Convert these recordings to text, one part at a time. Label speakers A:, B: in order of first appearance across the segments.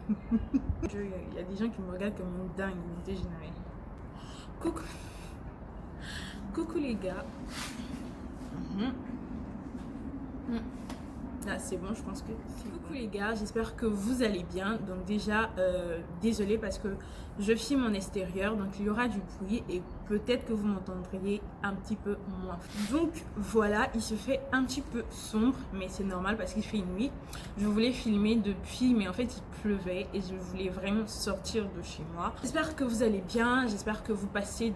A: Il y a des gens qui me regardent comme une dingue, une dégénérée. Coucou, coucou les gars. Ah, c'est bon, je pense que c'est coucou les gars, j'espère que vous allez bien. Donc déjà, désolée parce que je filme en extérieur, donc il y aura du bruit et peut-être que vous m'entendriez un petit peu moins. Donc voilà, il se fait un petit peu sombre, mais c'est normal parce qu'il fait nuit. Je voulais filmer depuis, mais en fait il pleuvait et je voulais vraiment sortir de chez moi. J'espère que vous allez bien, j'espère que vous passez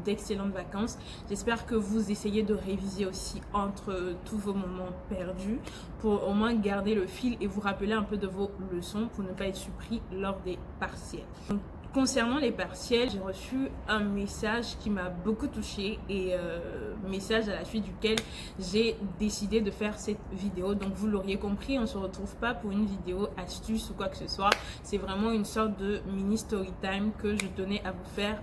A: d'excellentes vacances. J'espère que vous essayez de réviser aussi entre tous vos moments perdus pour au moins garder le fil et vous rappeler un peu de vos leçons pour ne pas être surpris lors des partiels. Donc, concernant les partiels, j'ai reçu un message qui m'a beaucoup touchée et message à la suite duquel j'ai décidé de faire cette vidéo. Donc vous l'auriez compris, on ne se retrouve pas pour une vidéo astuce ou quoi que ce soit. C'est vraiment une sorte de mini story time que je tenais à vous faire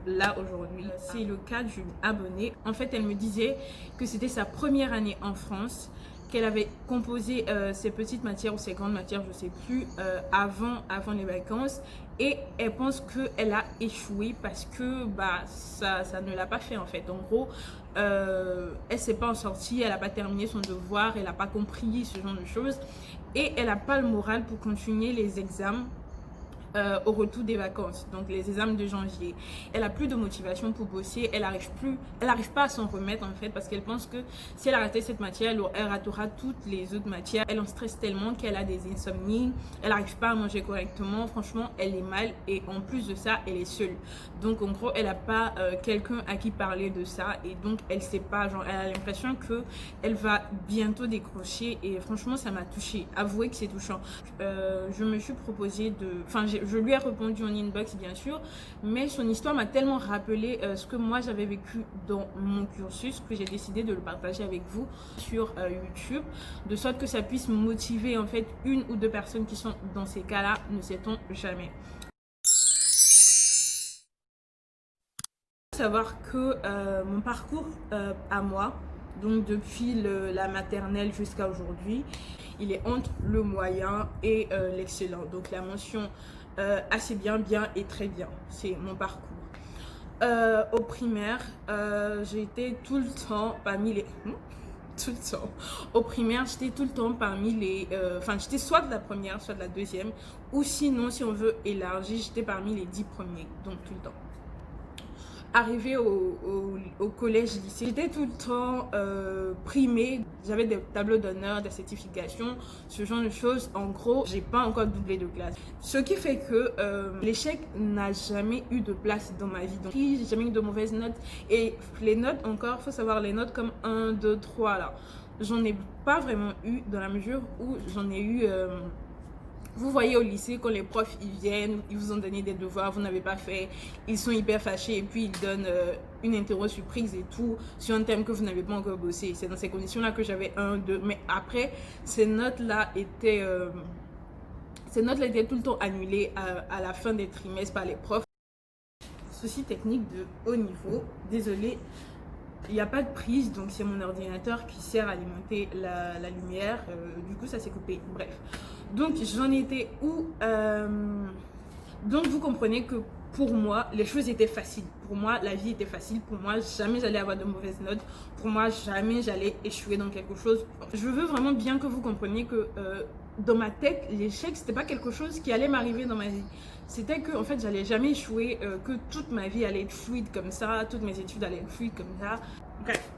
A: là aujourd'hui. C'est le cas d'une abonnée. En fait, elle me disait que c'était sa première année en France, qu'elle avait composé ses petites matières ou ses grandes matières, je ne sais plus, avant les vacances. Et elle pense qu'elle a échoué parce que ça ne l'a pas fait en fait. En gros, elle ne s'est pas en sortie, elle n'a pas terminé son devoir, elle n'a pas compris ce genre de choses. Et elle n'a pas le moral pour continuer les examens au retour des vacances, donc les examens de janvier. Elle a plus de motivation pour bosser, elle arrive pas à s'en remettre en fait parce qu'elle pense que si elle a raté cette matière, elle ratera toutes les autres matières. Elle en stresse tellement qu'elle a des insomnies, elle n'arrive pas à manger correctement, franchement elle est mal et en plus de ça elle est seule. Donc en gros elle n'a pas quelqu'un à qui parler de ça et donc elle sait pas, genre elle a l'impression que elle va bientôt décrocher et franchement ça m'a touchée, avouez que c'est touchant. Je me suis proposé je lui ai répondu en inbox bien sûr, mais son histoire m'a tellement rappelé ce que moi j'avais vécu dans mon cursus que j'ai décidé de le partager avec vous sur YouTube, de sorte que ça puisse motiver en fait une ou deux personnes qui sont dans ces cas-là, ne sait-on jamais. Il faut savoir que mon parcours à moi, donc depuis la maternelle jusqu'à aujourd'hui, il est entre le moyen et l'excellent. Donc la mention assez bien, bien et très bien, c'est mon parcours. Au primaire, j'ai été tout le temps parmi les... tout le temps. Au primaire, j'étais tout le temps parmi les... j'étais soit de la première, soit de la deuxième. Ou sinon, si on veut élargir, j'étais parmi les 10 premiers. Donc tout le temps. Arrivée au collège, lycée, j'étais tout le temps primée. J'avais des tableaux d'honneur, des certifications, ce genre de choses. En gros, j'ai pas encore doublé de classe. Ce qui fait que l'échec n'a jamais eu de place dans ma vie. Donc, j'ai jamais eu de mauvaises notes. Et les notes encore, faut savoir les notes comme 1, 2, 3 là. J'en ai pas vraiment eu dans la mesure où j'en ai eu... Vous voyez au lycée, quand les profs ils viennent, ils vous ont donné des devoirs, vous n'avez pas fait, ils sont hyper fâchés et puis ils donnent une interro surprise et tout sur un thème que vous n'avez pas encore bossé. C'est dans ces conditions-là que j'avais 1, 2, mais après, ces notes-là étaient tout le temps annulées à la fin des trimestres par les profs. Souci technique de haut niveau, désolé. Il n'y a pas de prise, donc c'est mon ordinateur qui sert à alimenter la lumière. Du coup, ça s'est coupé. Bref. Donc, j'en étais où donc, vous comprenez que pour moi, les choses étaient faciles. Pour moi, la vie était facile. Pour moi, jamais j'allais avoir de mauvaises notes. Pour moi, jamais j'allais échouer dans quelque chose. Je veux vraiment bien que vous compreniez que dans ma tête, l'échec, c'était pas quelque chose qui allait m'arriver dans ma vie. C'était que, en fait, j'allais jamais échouer, que toute ma vie allait être fluide comme ça, toutes mes études allaient être fluides comme ça. Bref.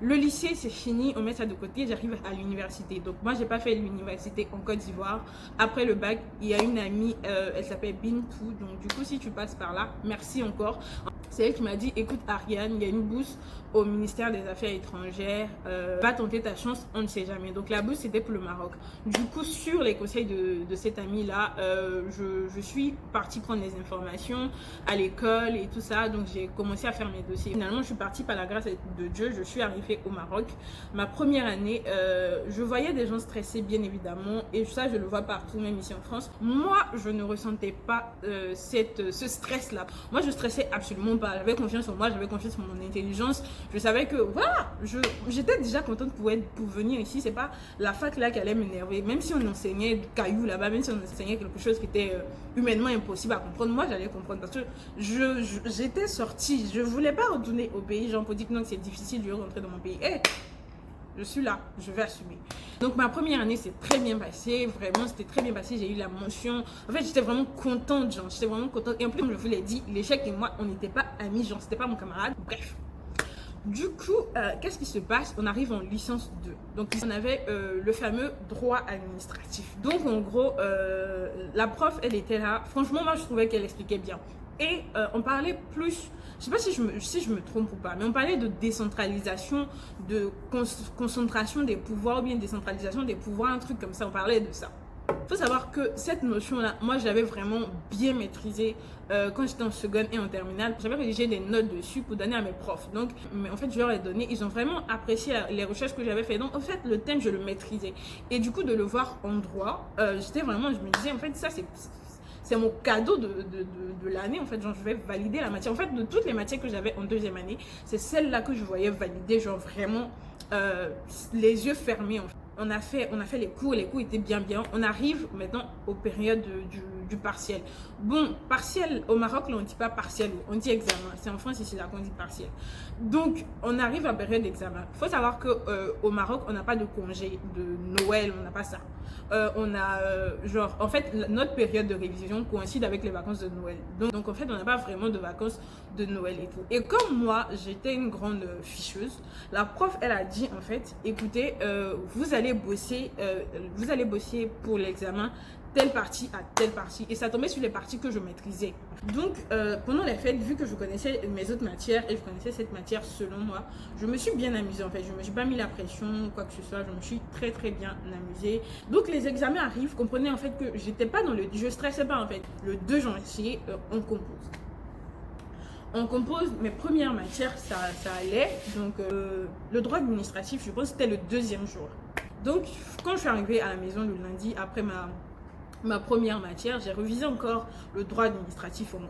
A: Le lycée, c'est fini, on met ça de côté, j'arrive à l'université. Donc moi, j'ai pas fait l'université en Côte d'Ivoire. Après le bac, il y a une amie, elle s'appelle Bintou. Donc du coup, si tu passes par là, merci encore. C'est elle qui m'a dit, écoute Ariane, il y a une bourse au ministère des Affaires étrangères. Va tenter ta chance, on ne sait jamais. Donc la bourse, c'était pour le Maroc. Du coup, sur les conseils de cette amie-là, je suis partie prendre des informations à l'école et tout ça. Donc j'ai commencé à faire mes dossiers. Finalement, je suis partie par la grâce de Dieu, je suis arrivée fait au Maroc. Ma première année, je voyais des gens stressés, bien évidemment, et ça, je le vois partout, même ici en France. Moi, je ne ressentais pas ce stress-là. Moi, je stressais absolument pas. J'avais confiance en moi, j'avais confiance en mon intelligence. Je savais que, voilà, j'étais déjà contente pour venir ici. C'est pas la fac là qui allait m'énerver. Même si on enseignait cailloux là-bas, même si on enseignait quelque chose qui était humainement impossible à comprendre, moi, j'allais comprendre parce que j'étais sortie. Je voulais pas retourner au pays, genre pour dire que non, c'est difficile de rentrer dans mon pays. Hey, je suis là, je vais assumer. Donc ma première année s'est très bien passée, vraiment c'était très bien passé, j'ai eu la mention. En fait j'étais vraiment contente, genre j'étais vraiment contente. Et en plus comme je vous l'ai dit, l'échec et moi on n'était pas amis, genre c'était pas mon camarade. Bref. Du coup, qu'est-ce qui se passe? On arrive en licence 2. Donc, on avait le fameux droit administratif. Donc, en gros, la prof, elle était là. Franchement, moi, je trouvais qu'elle expliquait bien. Et on parlait plus, je sais pas si je me trompe ou pas, mais on parlait de décentralisation, de concentration des pouvoirs ou bien décentralisation des pouvoirs, un truc comme ça. On parlait de ça. Il faut savoir que cette notion-là, moi, je l'avais vraiment bien maîtrisée quand j'étais en seconde et en terminale. J'avais rédigé des notes dessus pour donner à mes profs. Donc, mais en fait, je leur ai donné. Ils ont vraiment apprécié les recherches que j'avais fait. Donc, en fait, le thème, je le maîtrisais. Et du coup, de le voir en droit, j'étais vraiment, je me disais, en fait, ça, c'est mon cadeau de l'année. En fait, genre, je vais valider la matière. En fait, de toutes les matières que j'avais en deuxième année, c'est celle-là que je voyais valider, genre vraiment les yeux fermés, en fait. On a fait les cours étaient bien. On arrive maintenant aux périodes du partiel. Bon, partiel, au Maroc, là, on ne dit pas partiel, on dit examen. C'est en France ici là qu'on dit partiel. Donc, on arrive à la période d'examen. Il faut savoir qu'au Maroc, on n'a pas de congé de Noël, on n'a pas ça. On a, genre, en fait, notre période de révision coïncide avec les vacances de Noël. Donc en fait, on n'a pas vraiment de vacances de Noël et tout. Et comme moi, j'étais une grande ficheuse, la prof, elle a dit, en fait, écoutez, vous allez bosser pour l'examen telle partie à telle partie. Et ça tombait sur les parties que je maîtrisais. Donc, pendant les fêtes, vu que je connaissais mes autres matières et je connaissais cette matière selon moi, je me suis bien amusée en fait. Je ne me suis pas mis la pression ou quoi que ce soit. Je me suis très bien amusée. Donc, les examens arrivent. Comprenez en fait que j'étais pas dans je stressais pas en fait. Le 2 janvier, on compose. On compose mes premières matières, ça allait. Donc, le droit administratif, je pense que c'était le deuxième jour. Donc, quand je suis arrivée à la maison le lundi, après ma première matière, j'ai révisé encore le droit administratif en gros.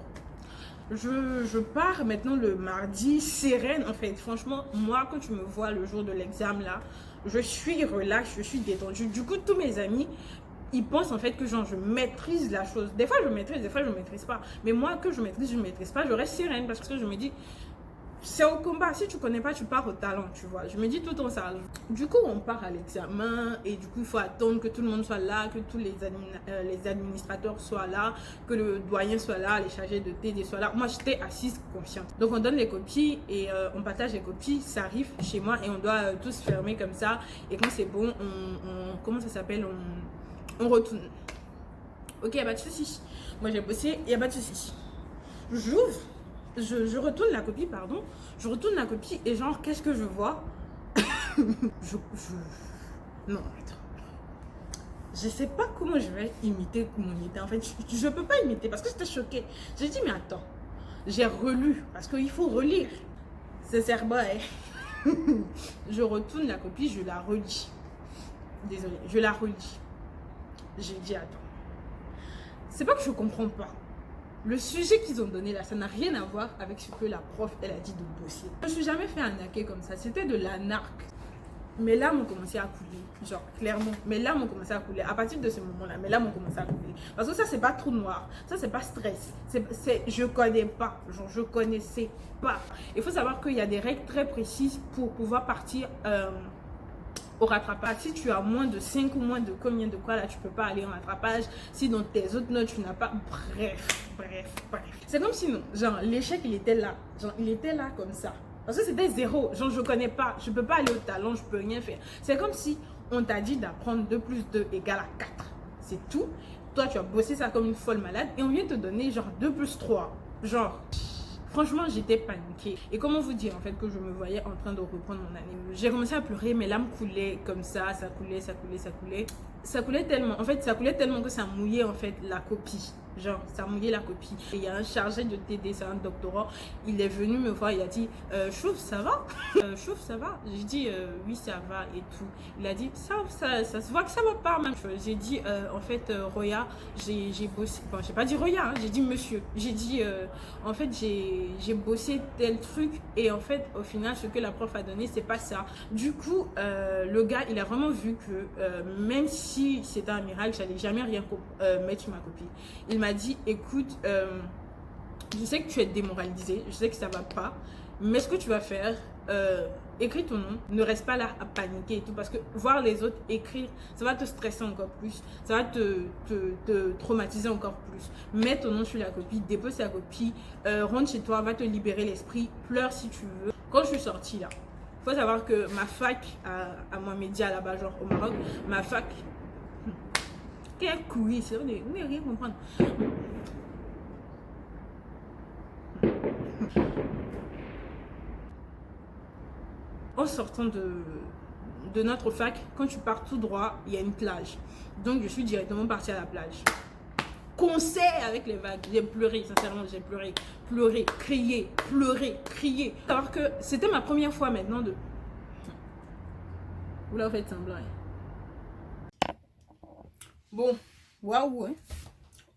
A: Je pars maintenant le mardi sereine en fait. Franchement, moi quand tu me vois le jour de l'examen là, je suis relax, je suis détendue. Du coup, tous mes amis, ils pensent en fait que genre je maîtrise la chose. Des fois je maîtrise, des fois je maîtrise pas. Mais moi que je maîtrise pas, je reste sereine parce que je me dis c'est au combat, si tu connais pas, tu pars au talent, tu vois. Je me dis tout le temps ça. Du coup, on part à l'examen et du coup, il faut attendre que tout le monde soit là, que tous les administrateurs soient là, que le doyen soit là, les chargés de TD soient là. Moi, j'étais assise confiante. Donc, on donne les copies et on partage les copies. Ça arrive chez moi et on doit tous fermer comme ça. Et quand c'est bon, comment ça s'appelle, on retourne. Ok, il n'y a pas de souci. Moi, j'ai bossé, il n'y a pas de souci. J'ouvre. Je retourne la copie, pardon. Je retourne la copie et genre, qu'est-ce que je vois? Non, attends. Je sais pas comment je vais imiter mon idée. En fait, je peux pas imiter parce que j'étais choquée. J'ai dit, mais attends. J'ai relu parce qu'il faut relire. C'est cerveau, hein. Je retourne la copie, je la relis. Désolée, je la relis. J'ai dit, attends. C'est pas que je comprends pas. Le sujet qu'ils ont donné là, ça n'a rien à voir avec ce que la prof, elle a dit de bosser. Je ne me suis jamais fait arnaquer comme ça. C'était de l'arnaque. Mes larmes ont commencé à couler. Genre, clairement. Mes larmes ont commencé à couler. À partir de ce moment-là, mes larmes ont commencé à couler. Parce que ça, c'est pas trou noir. Ça, c'est pas stress. Je connais pas. Genre, je connaissais pas. Il faut savoir qu'il y a des règles très précises pour pouvoir partir au rattrapage. Si tu as moins de 5 ou moins de combien de quoi là, tu peux pas aller en rattrapage. Si dans tes autres notes, tu n'as pas... Bref. C'est comme si non, genre l'échec il était là. Genre il était là comme ça. Parce que c'était 0. Genre je connais pas. Je peux pas aller au talent, je peux rien faire. C'est comme si on t'a dit d'apprendre 2 plus 2 égale à 4. C'est tout. Toi tu as bossé ça comme une folle malade et on vient te donner genre 2 plus 3. Genre... Franchement, j'étais paniquée. Et comment vous dire en fait que je me voyais en train de reprendre mon année. J'ai commencé à pleurer, mes larmes coulaient comme ça, ça coulait. Ça coulait tellement. En fait, ça coulait tellement que ça mouillait en fait la copie. Genre, ça a mouillé la copie. Et il y a un chargé de TD, c'est un doctorat. Il est venu me voir, il a dit Chouf, ça va Chouf, ça va. J'ai dit oui, ça va et tout. Il a dit ça se voit que ça va pas, même chose. J'ai dit en fait, Roya, j'ai bossé. Bon, j'ai pas dit Roya, hein, j'ai dit monsieur. J'ai dit en fait, j'ai bossé tel truc. Et en fait, au final, ce que la prof a donné, c'est pas ça. Du coup, le gars, il a vraiment vu que même si c'était un miracle, j'allais jamais rien mettre sur ma copie. Il m'a dit écoute, je sais que tu es démoralisé, je sais que ça va pas, mais ce que tu vas faire, écris ton nom, ne reste pas là à paniquer et tout, parce que voir les autres écrire, ça va te stresser encore plus, ça va te traumatiser encore plus. Mets ton nom sur la copie, dépose la copie, rentre chez toi, va te libérer l'esprit, pleure si tu veux. Quand je suis sortie là, il faut savoir que ma fac à Mohamedia là-bas, genre au Maroc, ma fac, quel couille, c'est vrai, vous n'allez rien comprendre. En sortant de notre fac, quand tu pars tout droit, il y a une plage. Donc je suis directement partie à la plage. Concert avec les vagues. J'ai pleuré, sincèrement, j'ai pleuré. Pleuré, crié, pleuré, crié. Alors que c'était ma première fois maintenant de... Vous là, vous faites semblant. Bon, waouh, hein.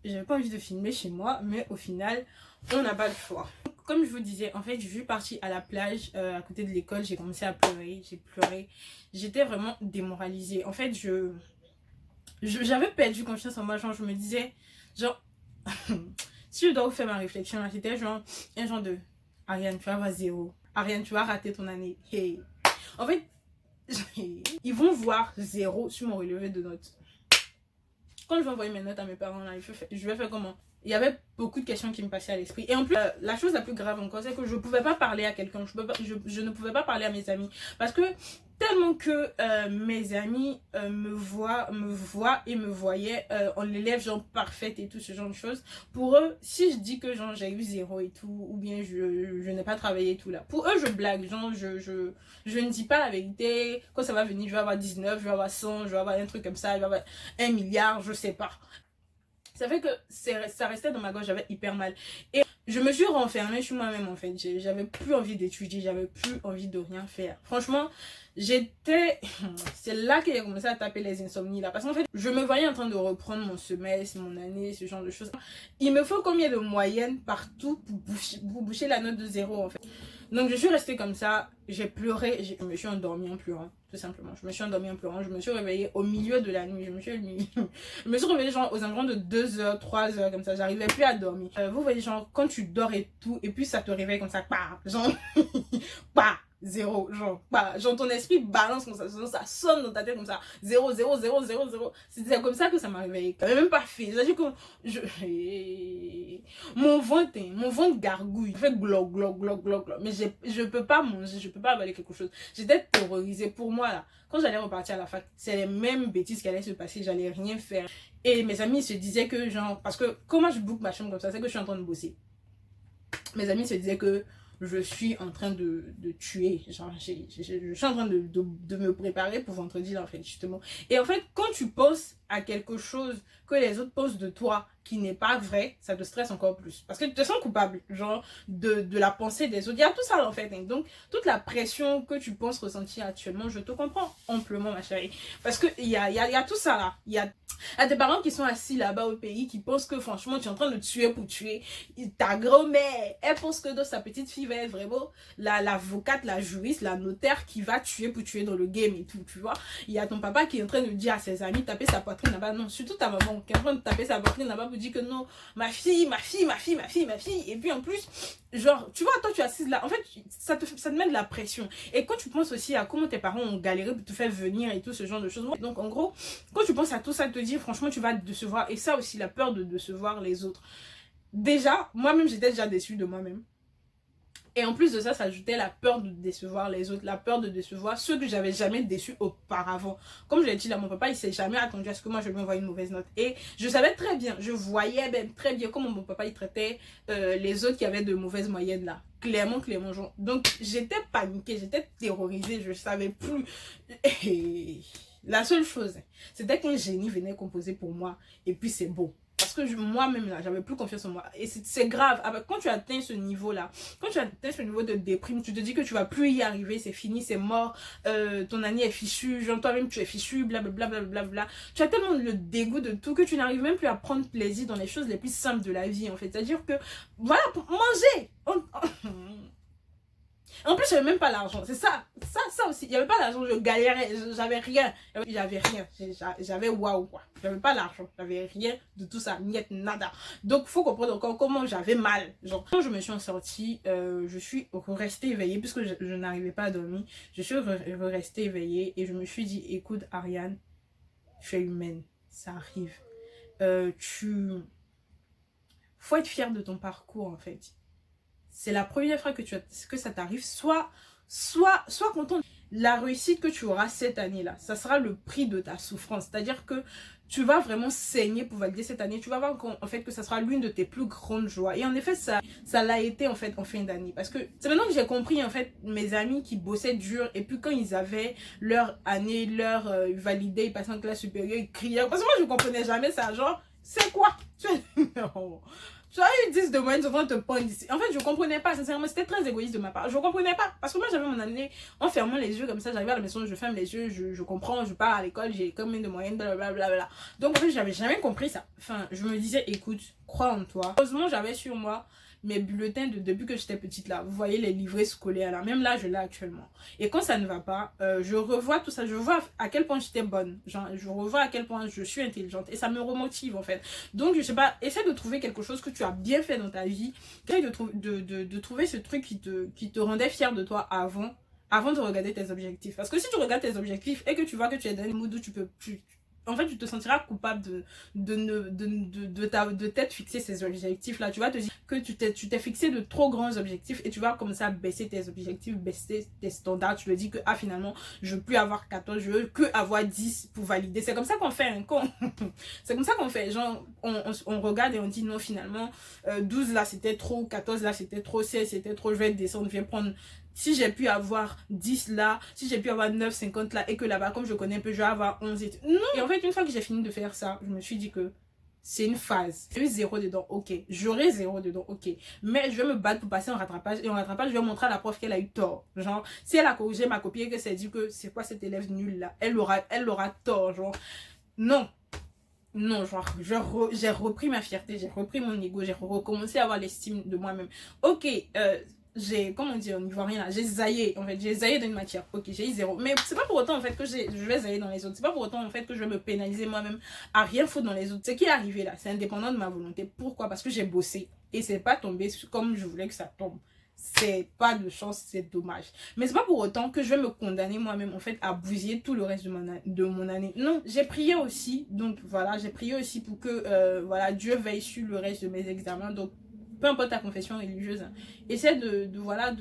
A: J'avais pas envie de filmer chez moi, mais au final, on n'a pas le choix. Comme je vous disais, en fait, je suis partie à la plage à côté de l'école. J'ai commencé à pleurer, j'ai pleuré. J'étais vraiment démoralisée. En fait, j'avais perdu confiance en moi. Genre, je me disais, genre, si je dois vous faire ma réflexion, c'était genre, un genre de Ariane, tu vas avoir 0. Ariane, tu vas rater ton année. Hey. En fait, ils vont voir 0 sur mon relevé de notes. Quand je vais envoyer mes notes à mes parents, là, je vais faire comment? Il y avait beaucoup de questions qui me passaient à l'esprit. Et en plus, la chose la plus grave encore, c'est que je ne pouvais pas parler à quelqu'un. Je ne pouvais pas parler à mes amis. Parce que tellement que mes amis me voient et me voyaient en l'élève genre parfaite et tout ce genre de choses. Pour eux, si je dis que genre j'ai eu 0 et tout, ou bien je n'ai pas travaillé et tout là, pour eux je blague, genre je ne dis pas la vérité. Quand ça va venir, je vais avoir 19, je vais avoir 100, je vais avoir un truc comme ça, je vais avoir 1 milliard, je sais pas. Ça fait que ça restait dans ma gorge, j'avais hyper mal. Et je me suis renfermée sur moi-même en fait. J'avais plus envie d'étudier, j'avais plus envie de rien faire. Franchement, j'étais... C'est là qu'il a commencé à taper les insomnies là. Parce qu'en fait, je me voyais en train de reprendre mon semestre, mon année, ce genre de choses. Il me faut combien de moyenne partout pour boucher la note de 0 en fait. Donc je suis restée comme ça, j'ai pleuré, je me suis endormie en pleurant, tout simplement. Je me suis endormie en pleurant, je me suis réveillée au milieu de la nuit, je me suis réveillée genre aux environs de 2h, 3h comme ça, j'arrivais plus à dormir. Vous voyez genre quand tu dors et tout, et puis ça te réveille comme ça, bah, genre, bah. 0, genre, bah, genre ton esprit balance comme ça sonne dans ta tête comme ça, 0, 0, 0, 0, 0. C'est comme ça que ça m'a réveillé. J'avais même pas fait. C'est-à-dire que mon ventre gargouille. Je fais gloc, gloc, gloc, gloc, gloc. Mais je peux pas manger, je peux pas avaler quelque chose. J'étais terrorisée. Pour moi, là, quand j'allais repartir à la fac, c'est les mêmes bêtises qui allaient se passer. J'allais rien faire. Et mes amis se disaient que, genre, parce que comment je book ma chambre comme ça, c'est que je suis en train de bosser. Mes amis se disaient que je suis en train de tuer, genre je suis en train de me préparer pour vendredi là en fait justement. Et en fait quand tu penses à quelque chose que les autres pensent de toi qui n'est pas vrai, ça te stresse encore plus parce que tu te sens coupable genre de la pensée des autres. Il y a tout ça en fait hein. Donc toute la pression que tu penses ressentir actuellement, je te comprends amplement ma chérie, parce que il y a tout ça là. Il y a tes parents qui sont assis là-bas au pays qui pensent que franchement tu es en train de tuer pour tuer. Ta grand-mère, elle pense que dans sa petite fille va être vraiment l'avocate, la juriste, la notaire qui va tuer pour tuer dans le game et tout, tu vois. Il y a ton papa qui est en train de dire à ses amis, taper sa poitrine là-bas. Non, surtout ta maman qui est en train de taper sa poitrine là-bas pour dire que non, ma fille. Et puis en plus, genre, tu vois, toi tu es assise là, en fait, ça te met de la pression. Et quand tu penses aussi à comment tes parents ont galéré pour te faire venir et tout ce genre de choses. Donc en gros, quand tu penses à tout ça, te dire franchement tu vas te décevoir. Et ça aussi, la peur de décevoir les autres. Déjà, moi-même j'étais déjà déçue de moi-même. Et en plus de ça, ça ajoutait la peur de décevoir les autres, la peur de décevoir ceux que j'avais jamais déçus auparavant. Comme je l'ai dit là, mon papa, il s'est jamais attendu à ce que moi je lui envoie une mauvaise note. Et je savais très bien, je voyais même très bien comment mon papa il traitait les autres qui avaient de mauvaises moyennes là. Clairement, genre. Donc j'étais paniquée, j'étais terrorisée, je savais plus. Et la seule chose, c'était qu'un génie venait composer pour moi. Et puis c'est beau. Parce que moi-même, là, j'avais plus confiance en moi. Et c'est grave. Quand tu atteins ce niveau-là, quand tu atteins ce niveau de déprime, tu te dis que tu vas plus y arriver, c'est fini, c'est mort, ton année est fichue, genre toi-même tu es fichu, blablabla, blablabla. Tu as tellement le dégoût de tout que tu n'arrives même plus à prendre plaisir dans les choses les plus simples de la vie, en fait. C'est-à-dire que, voilà, pour manger. En plus, j'avais même pas l'argent. C'est ça aussi. Il n'y avait pas l'argent, je galérais, j'avais rien. J'avais waouh quoi. J'avais pas l'argent, j'avais rien de tout ça, niet nada. Donc, faut comprendre encore comment j'avais mal. Genre, quand je me suis en sortie, je suis restée éveillée, puisque je n'arrivais pas à dormir. Je suis restée éveillée et je me suis dit, écoute, Ariane, tu es humaine, ça arrive. Faut être fière de ton parcours, en fait. C'est la première fois que ça t'arrive, sois content. La réussite que tu auras cette année-là, ça sera le prix de ta souffrance. C'est-à-dire que tu vas vraiment saigner pour valider cette année. Tu vas voir en fait que ça sera l'une de tes plus grandes joies. Et en effet, ça l'a été en fait en fin d'année. Parce que c'est maintenant que j'ai compris en fait mes amis qui bossaient dur. Et puis quand ils avaient leur année, leur validé, ils passaient en classe supérieure, ils criaient. Parce que moi je comprenais jamais ça. Genre, c'est quoi? Non. Tu as eu 10 de moyenne, souvent te prendre ici. En fait, je comprenais pas, sincèrement, c'était très égoïste de ma part. Je comprenais pas. Parce que moi, j'avais mon année en fermant les yeux, comme ça, j'arrive à la maison, je ferme les yeux, je comprends, je pars à l'école, j'ai combien de moyenne, blablabla. Donc, en fait, j'avais jamais compris ça. Enfin, je me disais, écoute, crois en toi. Heureusement, j'avais sur moi mes bulletins depuis que j'étais petite là. Vous voyez les livrets scolaires là. Même là, je l'ai actuellement. Et quand ça ne va pas, je revois tout ça. Je vois à quel point j'étais bonne. Genre, je revois à quel point je suis intelligente. Et ça me remotive en fait. Donc, je sais pas, essaie de trouver quelque chose que tu as bien fait dans ta vie. Essaie de trouver ce truc qui te rendait fière de toi avant de regarder tes objectifs. Parce que si tu regardes tes objectifs et que tu vois que tu es dans une mood où en fait, tu te sentiras coupable de t'être fixé ces objectifs-là. Tu vas te dire que tu t'es fixé de trop grands objectifs et tu vas commencer à baisser tes objectifs, baisser tes standards. Tu te dis que, finalement, je veux plus avoir 14, je veux que avoir 10 pour valider. C'est comme ça qu'on fait un con. C'est comme ça qu'on fait. Genre, on regarde et on dit non, finalement, 12 là, c'était trop, 14 là, c'était trop, 16 c'était trop, je vais descendre, je vais prendre... Si j'ai pu avoir 10 là, si j'ai pu avoir 9, 50 là, et que là-bas, comme je connais un peu, je vais avoir 11 et tout. Non. Et en fait, une fois que j'ai fini de faire ça, je me suis dit que c'est une phase. J'ai eu 0 dedans, ok. J'aurai 0 dedans, ok. Mais je vais me battre pour passer en rattrapage. Et en rattrapage, je vais montrer à la prof qu'elle a eu tort. Genre, si elle a corrigé ma copie et que c'est dit que c'est quoi cet élève nul là, elle aura tort. Genre, non. Non, genre, j'ai repris ma fierté, j'ai repris mon ego, j'ai recommencé à avoir l'estime de moi-même. Ok, comment dire, on n'y voit rien là, j'ai zaillé, en fait, j'ai zaillé dans une matière, ok, j'ai eu 0, mais c'est pas pour autant en fait que je vais zailler dans les autres, c'est pas pour autant en fait que je vais me pénaliser moi-même à rien foutre dans les autres. Ce qui est arrivé là, c'est indépendant de ma volonté. Pourquoi? Parce que j'ai bossé et c'est pas tombé comme je voulais que ça tombe. C'est pas de chance, c'est dommage. Mais c'est pas pour autant que je vais me condamner moi-même en fait à bousiller tout le reste de mon année. Non, j'ai prié aussi. Donc voilà, j'ai prié aussi pour que voilà, Dieu veille sur le reste de mes examens. Donc peu importe ta confession religieuse, hein, essaie voilà.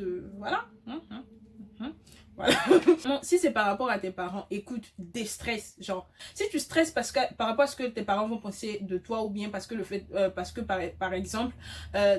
A: Voilà. Si c'est par rapport à tes parents, écoute, déstresse. Genre, si tu stresses par rapport à ce que tes parents vont penser de toi, ou bien parce que par exemple,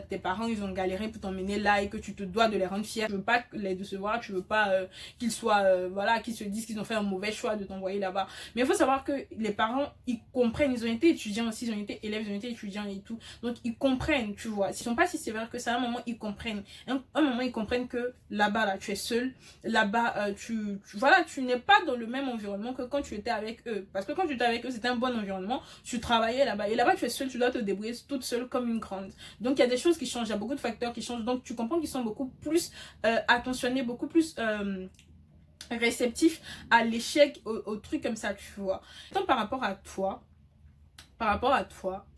A: tes parents ils ont galéré pour t'emmener là et que tu te dois de les rendre fiers, tu veux pas les décevoir, tu veux pas qu'ils soient, voilà, qu'ils se disent qu'ils ont fait un mauvais choix de t'envoyer là-bas. Mais il faut savoir que les parents, ils comprennent, ils ont été étudiants aussi, ils ont été élèves, ils ont été étudiants et tout. Donc, ils comprennent, tu vois. S'ils sont pas si sévères que ça, à un moment, ils comprennent. Un moment, ils comprennent que là-bas, là, tu es seul. Là-bas, voilà, tu n'es pas dans le même environnement que quand tu étais avec eux. Parce que quand tu étais avec eux, c'était un bon environnement. Tu travaillais là-bas. Et là-bas, tu es seule, tu dois te débrouiller toute seule comme une grande. Donc, il y a des choses qui changent. Il y a beaucoup de facteurs qui changent. Donc, tu comprends qu'ils sont beaucoup plus attentionnés, beaucoup plus... réceptifs à l'échec, aux trucs comme ça, tu vois. Donc, par rapport à toi,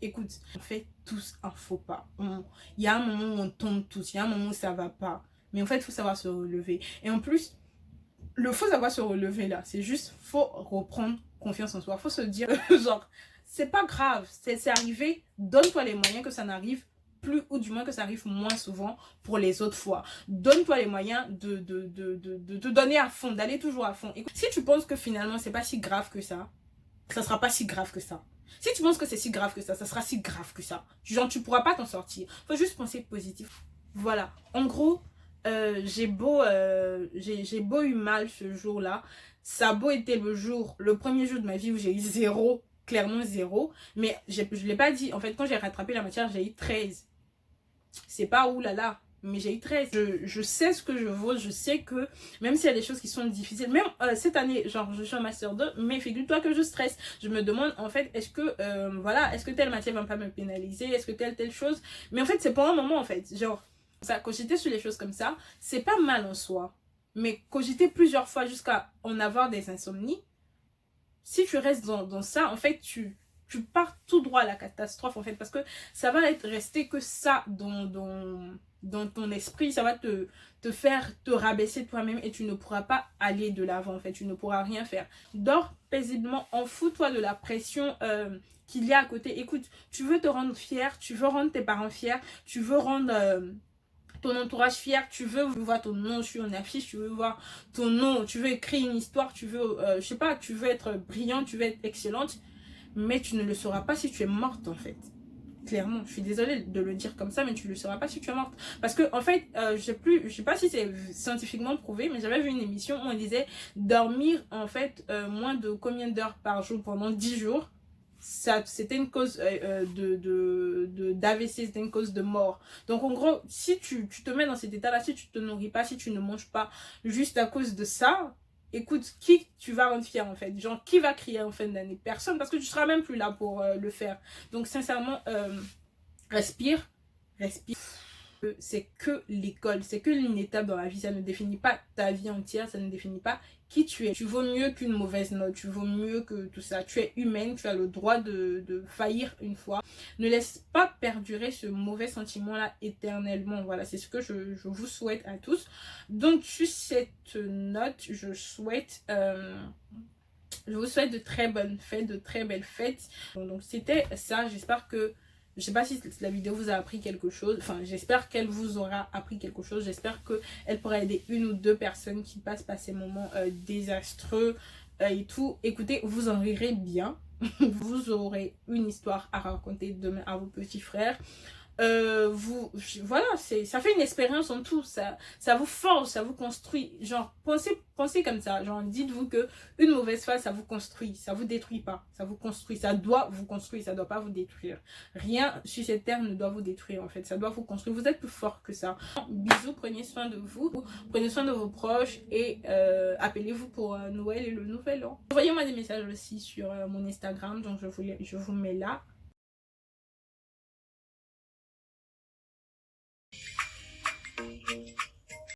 A: écoute, on fait tous un faux pas. Il y a un moment où on tombe tous, il y a un moment où ça va pas. Mais en fait, il faut savoir se relever. Et en plus, le faut savoir se relever là, c'est juste, faut reprendre confiance en soi. Faut se dire, genre, c'est pas grave, c'est arrivé, donne-toi les moyens que ça n'arrive plus, ou du moins que ça arrive moins souvent pour les autres fois. Donne-toi les moyens de te donner à fond, d'aller toujours à fond. Écoute, si tu penses que finalement c'est pas si grave que ça sera pas si grave que ça. Si tu penses que c'est si grave que ça sera si grave que ça. Genre, tu pourras pas t'en sortir. Faut juste penser positif. Voilà. En gros, j'ai beau eu mal ce jour-là. Ça a beau été le premier jour de ma vie où j'ai eu 0 clairement 0. Mais je ne l'ai pas dit. En fait, quand j'ai rattrapé la matière, j'ai eu 13. C'est pas oulala. Mais j'ai eu 13. Je sais ce que je vaux. Je sais que même s'il y a des choses qui sont difficiles, même cette année, genre je suis en master 2, mais figure-toi que je stresse. Je me demande en fait, est-ce que voilà, est-ce que telle matière va pas me pénaliser? Est-ce que telle chose? Mais en fait, c'est pour un moment en fait. Genre, ça, cogiter sur les choses comme ça, c'est pas mal en soi. Mais cogiter plusieurs fois jusqu'à en avoir des insomnies, si tu restes dans ça, en fait, tu pars tout droit à la catastrophe, en fait, parce que ça va être resté que ça dans ton esprit, ça va te faire te rabaisser toi-même et tu ne pourras pas aller de l'avant, en fait, tu ne pourras rien faire. Dors paisiblement, en fous-toi de la pression qu'il y a à côté. Écoute, tu veux te rendre fier, tu veux rendre tes parents fiers, tu veux rendre... ton entourage fier, tu veux voir ton nom sur une affiche, tu veux voir ton nom, tu veux écrire une histoire, tu veux, je sais pas, tu veux être brillante, tu veux être excellente, mais tu ne le sauras pas si tu es morte en fait. Clairement, je suis désolée de le dire comme ça, mais tu ne le sauras pas si tu es morte. Parce que en fait, je sais pas si c'est scientifiquement prouvé, mais j'avais vu une émission où on disait dormir en fait moins de combien d'heures par jour pendant 10 jours. C'était une cause d'AVC, c'était une cause de mort. Donc en gros, si tu te mets dans cet état-là, si tu te nourris pas, si tu ne manges pas juste à cause de ça, écoute, qui tu vas rendre fier en fait? Genre, qui va crier en fin d'année? Personne, parce que tu seras même plus là pour le faire. Donc sincèrement, respire, respire. C'est que l'école, c'est que une étape dans la vie, ça ne définit pas ta vie entière, ça ne définit pas qui tu es. Tu vaux mieux qu'une mauvaise note, tu vaux mieux que tout ça. Tu es humaine, tu as le droit de faillir une fois. Ne laisse pas perdurer ce mauvais sentiment-là éternellement. Voilà, c'est ce que je vous souhaite à tous. Donc, sur cette note, je vous souhaite de très bonnes fêtes, de très belles fêtes. Bon, donc, c'était ça. J'espère que je sais pas si la vidéo vous a appris quelque chose. Enfin, j'espère qu'elle vous aura appris quelque chose. J'espère qu'elle pourra aider une ou deux personnes qui passent par ces moments désastreux et tout. Écoutez, vous en rirez bien. Vous aurez une histoire à raconter demain à vos petits frères. Voilà, ça fait une expérience en tout, ça vous force, ça vous construit. Genre, pensez comme ça. Genre, dites-vous que une mauvaise phase, ça vous construit, ça vous détruit pas, ça vous construit, ça doit vous construire, ça doit pas vous détruire. Rien sur cette terre ne doit vous détruire en fait, ça doit vous construire. Vous êtes plus fort que ça. Bisous, prenez soin de vous, prenez soin de vos proches et appelez-vous pour Noël et le Nouvel An. Envoyez-moi des messages aussi sur mon Instagram, donc je vous mets là.